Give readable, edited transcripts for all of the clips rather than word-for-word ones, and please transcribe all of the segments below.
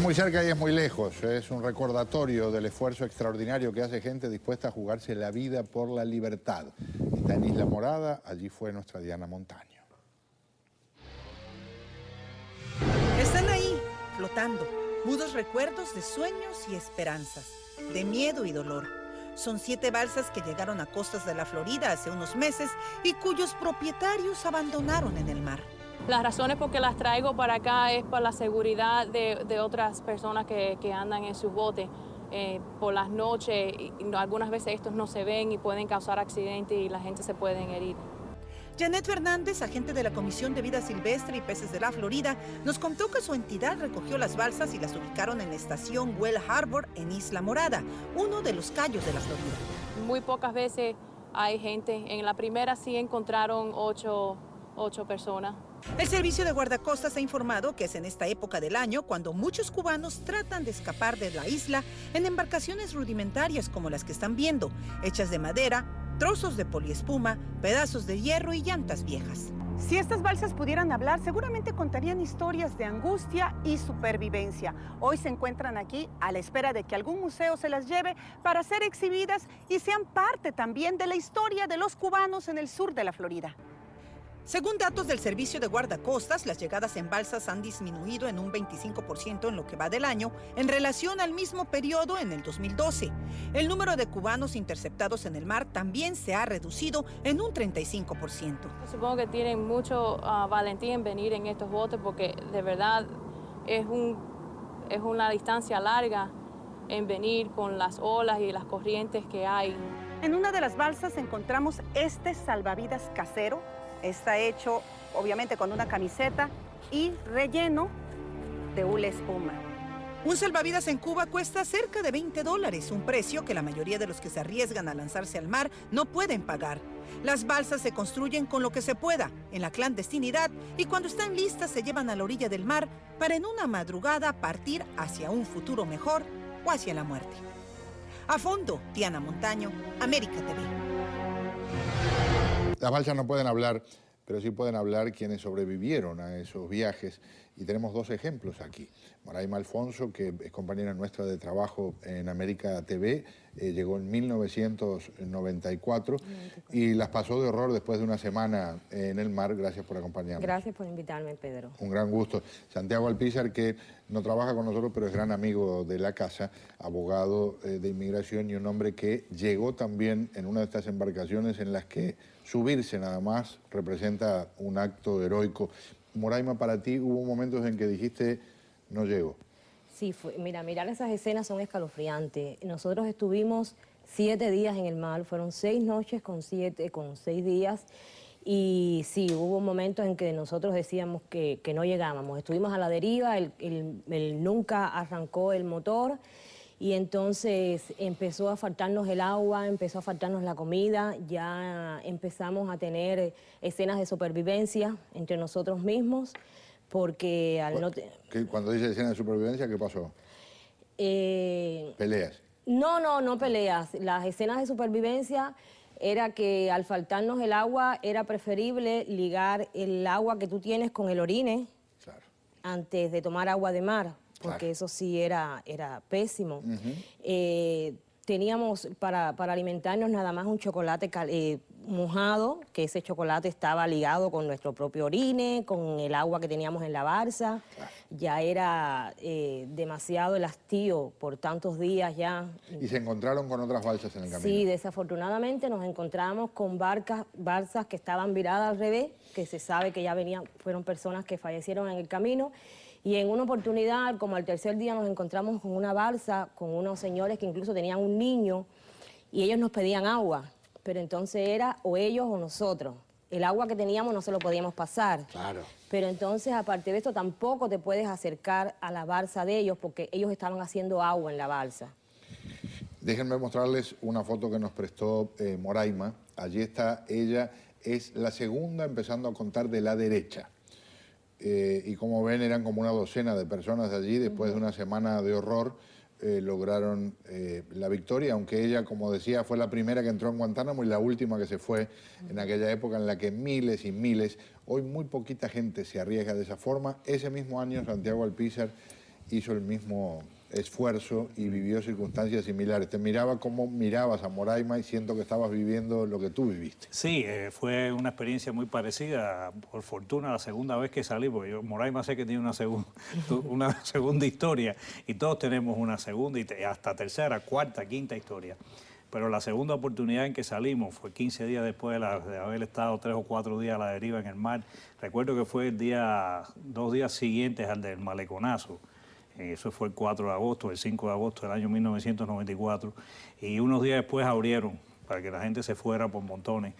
muy cerca y es muy lejos. Es un recordatorio del esfuerzo extraordinario que hace gente dispuesta a jugarse la vida por la libertad. Está en Isla Morada, allí fue nuestra Diana Montaño. Están ahí, flotando, mudos recuerdos de sueños y esperanzas, de miedo y dolor. Son 7 balsas que llegaron a costas de la Florida hace unos meses y cuyos propietarios abandonaron en el mar. Las razones por que las traigo para acá es para la seguridad de otras personas que andan en sus botes por las noches. Y algunas veces estos no se ven y pueden causar accidentes y la gente se puede herir. Janet Fernández, agente de la Comisión de Vida Silvestre y Peces de la Florida, nos contó que su entidad recogió las balsas y las ubicaron en la estación Well Harbor en Isla Morada, uno de los cayos de la Florida. Muy pocas veces hay gente. En la primera sí encontraron 8 personas. El servicio de guardacostas ha informado que es en esta época del año cuando muchos cubanos tratan de escapar de la isla en embarcaciones rudimentarias como las que están viendo, hechas de madera, trozos de poliespuma, pedazos de hierro y llantas viejas. Si estas balsas pudieran hablar, seguramente contarían historias de angustia y supervivencia. Hoy se encuentran aquí a la espera de que algún museo se las lleve para ser exhibidas y sean parte también de la historia de los cubanos en el sur de la Florida. Según datos del servicio de guardacostas, las llegadas en balsas han disminuido en un 25% en lo que va del año en relación al mismo periodo en el 2012. El número de cubanos interceptados en el mar también se ha reducido en un 35%. Supongo que tienen mucho valentía en venir en estos botes porque de verdad es una distancia larga en venir con las olas y las corrientes que hay. En una de las balsas encontramos este salvavidas casero. Está hecho, obviamente, con una camiseta y relleno de hule espuma. Un salvavidas en Cuba cuesta cerca de $20, un precio que la mayoría de los que se arriesgan a lanzarse al mar no pueden pagar. Las balsas se construyen con lo que se pueda, en la clandestinidad, y cuando están listas se llevan a la orilla del mar para en una madrugada partir hacia un futuro mejor o hacia la muerte. A fondo, Diana Montaño, América TV. Las balsas no pueden hablar, pero sí pueden hablar quienes sobrevivieron a esos viajes. Y tenemos 2 ejemplos aquí. Moraima Alfonso, que es compañera nuestra de trabajo en América TV, llegó en 1994 y las pasó de horror después de una semana en el mar. Gracias por acompañarnos. Gracias por invitarme, Pedro. Un gran gusto. Santiago Alpizar, que no trabaja con nosotros, pero es gran amigo de la casa, abogado de inmigración y un hombre que llegó también en una de estas embarcaciones en las que subirse nada más representa un acto heroico. Moraima, para ti hubo momentos en que dijiste, no llego. Sí, mirar esas escenas son escalofriantes. Nosotros estuvimos 7 días en el mar, fueron 6 noches con 6 días. Y sí, hubo momentos en que nosotros decíamos que no llegábamos. Estuvimos a la deriva, el nunca arrancó el motor. Y entonces empezó a faltarnos el agua, empezó a faltarnos la comida, ya empezamos a tener escenas de supervivencia entre nosotros mismos, porque al no... Cuando dice escena de supervivencia, ¿qué pasó? ¿Peleas? No peleas. Las escenas de supervivencia era que al faltarnos el agua era preferible ligar el agua que tú tienes con el orine, claro, antes de tomar agua de mar. Porque claro, eso sí era pésimo. Teníamos para alimentarnos nada más un chocolate mojado, que ese chocolate estaba ligado con nuestro propio orine, con el agua que teníamos en la balsa. Claro. Ya era demasiado el hastío por tantos días ya. ¿Y se encontraron con otras balsas en el camino? Sí, desafortunadamente nos encontramos con balsas que estaban viradas al revés, que se sabe que ya fueron personas que fallecieron en el camino. Y en una oportunidad, como al 3er día, nos encontramos con una balsa, con unos señores que incluso tenían un niño, y ellos nos pedían agua, pero entonces era o ellos o nosotros. El agua que teníamos no se lo podíamos pasar. Claro. Pero entonces, aparte de esto, tampoco te puedes acercar a la balsa de ellos, porque ellos estaban haciendo agua en la balsa. Déjenme mostrarles una foto que nos prestó Moraima. Allí está ella, es la segunda empezando a contar de la derecha. Y como ven, eran como una docena de personas allí. Después de una semana de horror, lograron la victoria, aunque ella, como decía, fue la primera que entró en Guantánamo y la última que se fue en aquella época en la que miles y miles, hoy muy poquita gente se arriesga de esa forma. Ese mismo año, Santiago Alpizar, hizo el mismo esfuerzo y vivió circunstancias similares. Te miraba como mirabas a Moraima y siento que estabas viviendo lo que tú viviste. Sí, fue una experiencia muy parecida. Por fortuna, la segunda vez que salí, porque yo, Moraima sé que tiene una segunda historia, y todos tenemos una segunda y hasta tercera, cuarta, quinta historia. Pero la segunda oportunidad en que salimos fue 15 días después de haber estado 3 o 4 días a la deriva en el mar. Recuerdo que fue 2 días siguientes al del Maleconazo. Eso fue el 4 de agosto, el 5 de agosto del año 1994. Y unos días después abrieron para que la gente se fuera por montones.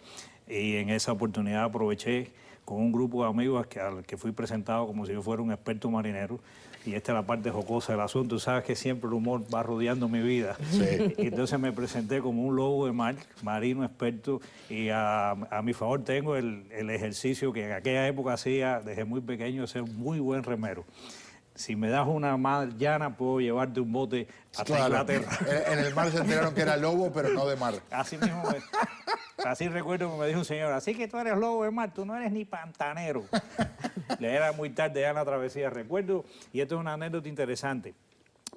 Y en esa oportunidad aproveché con un grupo de amigos al que fui presentado como si yo fuera un experto marinero. Y esta es la parte jocosa del asunto. Sabes que siempre el humor va rodeando mi vida. Sí. Y entonces me presenté como un lobo de mar, marino experto, y a mi favor tengo el ejercicio que en aquella época hacía desde muy pequeño, de ser un muy buen remero. Si me das una mar llana, puedo llevarte un bote hasta Inglaterra. En el mar se enteraron que era lobo, pero no de mar. Así mismo, así recuerdo que me dijo un señor, así que tú eres lobo de mar, tú no eres ni pantanero. Le era muy tarde ya en la travesía, recuerdo, y esto es una anécdota interesante,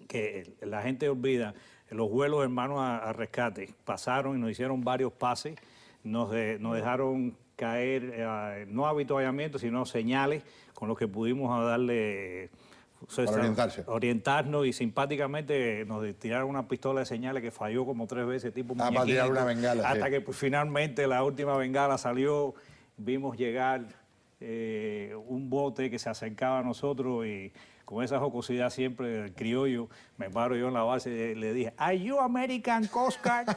que la gente olvida, los vuelos hermanos a rescate pasaron y nos hicieron varios pases, nos dejaron caer, no avituallamientos, sino señales con los que pudimos darle... orientarnos, y simpáticamente nos tiraron una pistola de señales que falló como 3 veces, tipo muñequito, para tirar una bengala, hasta sí. que pues, finalmente la última bengala salió, vimos llegar un bote que se acercaba a nosotros, y con esa jocosidad siempre el criollo, me paro yo en la base y le dije, ¿Are you American Coast Guard?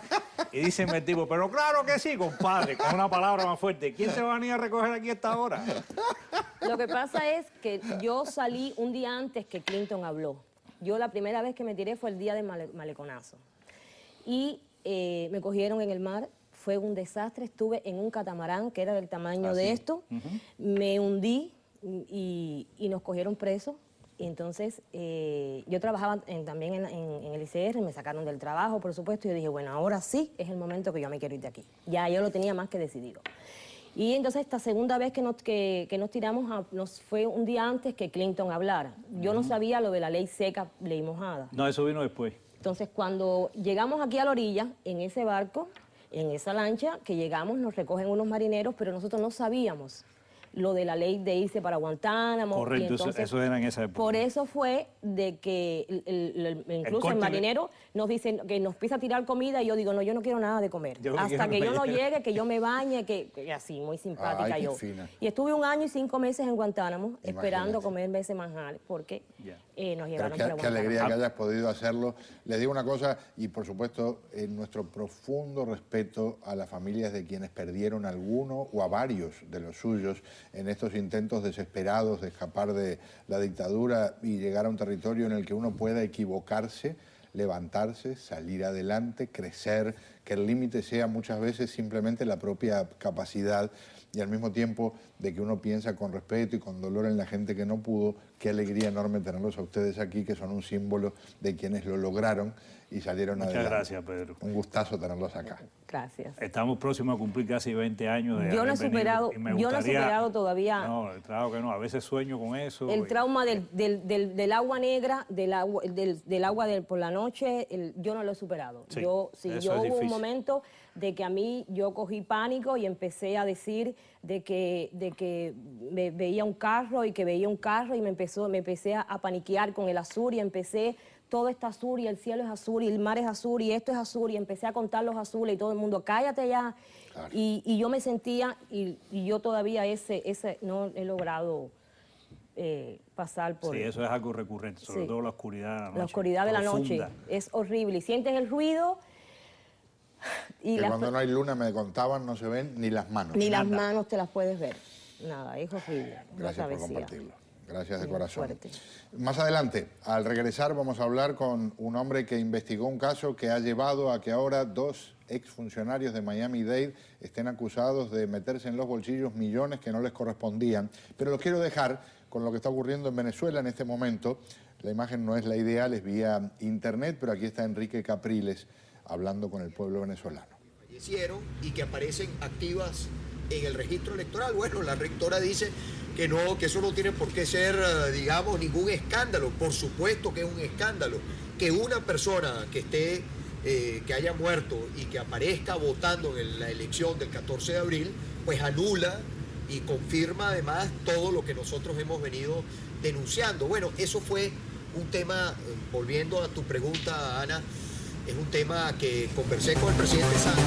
Y dice el tipo, pero claro que sí, compadre, con una palabra más fuerte. ¿Quién se va a venir a recoger aquí a esta hora? Lo que pasa es que yo salí un día antes que Clinton habló. Yo la primera vez que me tiré fue el día del Maleconazo. Y me cogieron en el mar, fue un desastre. Estuve en un catamarán que era del tamaño de esto. Me hundí y nos cogieron presos. Y entonces yo trabajaba también en el ICR, me sacaron del trabajo, por supuesto, y yo dije, bueno, ahora sí es el momento que yo me quiero ir de aquí. Ya yo lo tenía más que decidido. Y entonces esta segunda vez que nos tiramos nos fue un día antes que Clinton hablara. Yo no sabía lo de la ley seca, ley mojada. No, eso vino después. Entonces cuando llegamos aquí a la orilla, en ese barco, en esa lancha, que llegamos, nos recogen unos marineros, pero nosotros no sabíamos lo de la ley de irse para Guantánamo. Correcto, y entonces, eso era en esa época. Por eso fue de que incluso el marinero nos dice que nos empieza a tirar comida, y yo digo, no, yo no quiero nada de comer. Hasta que yo no llegue, que yo me bañe, que así, muy simpática. Ay, yo. Fina. Y estuve 1 año y 5 meses en Guantánamo, esperando comerme ese manjar, porque nos llevaron para Guantánamo. Qué alegría que hayas podido hacerlo. Les digo una cosa, y por supuesto, nuestro profundo respeto a las familias de quienes perdieron a alguno o a varios de los suyos en estos intentos desesperados de escapar de la dictadura y llegar a un territorio en el que uno pueda equivocarse, levantarse, salir adelante, crecer, que el límite sea muchas veces simplemente la propia capacidad, y al mismo tiempo de que uno piensa con respeto y con dolor en la gente que no pudo. Qué alegría enorme tenerlos a ustedes aquí, que son un símbolo de quienes lo lograron y salieron adelante. Muchas gracias, Pedro. Un gustazo tenerlos acá. Gracias. Estamos próximos a cumplir casi 20 años de yo no he superado todavía. No, claro que no, a veces sueño con eso. El trauma del agua negra, del agua por la noche, yo no lo he superado. Sí, yo hubo un momento de que a mí yo cogí pánico y empecé a decir de que veía un carro y me empecé a paniquear con el azul, y empecé, todo está azul y el cielo es azul y el mar es azul y esto es azul, y empecé a contar los azules y todo el mundo, cállate ya. Claro. Y yo me sentía, y yo todavía no he logrado pasar por... Sí, eso es algo recurrente, sobre todo la oscuridad de la noche. La oscuridad de la noche es horrible, y sientes el ruido. Y cuando no hay luna, me contaban, no se ven ni las manos. Ni las manos te las puedes ver. Nada, es horrible. Gracias por compartirlo. Gracias de corazón. Fuerte. Más adelante, al regresar, vamos a hablar con un hombre que investigó un caso que ha llevado a que ahora 2 exfuncionarios de Miami-Dade estén acusados de meterse en los bolsillos millones que no les correspondían. Pero los quiero dejar con lo que está ocurriendo en Venezuela en este momento. La imagen no es la ideal, es vía internet, pero aquí está Enrique Capriles hablando con el pueblo venezolano. Fallecieron y que aparecen activas en el registro electoral. Bueno, la rectora dice que eso no tiene por qué ser, digamos, ningún escándalo. Por supuesto que es un escándalo que una persona que esté, que haya muerto y que aparezca votando en la elección del 14 de abril, pues anula y confirma además todo lo que nosotros hemos venido denunciando. Bueno, eso fue un tema, volviendo a tu pregunta, Ana, es un tema que conversé con el presidente Santos.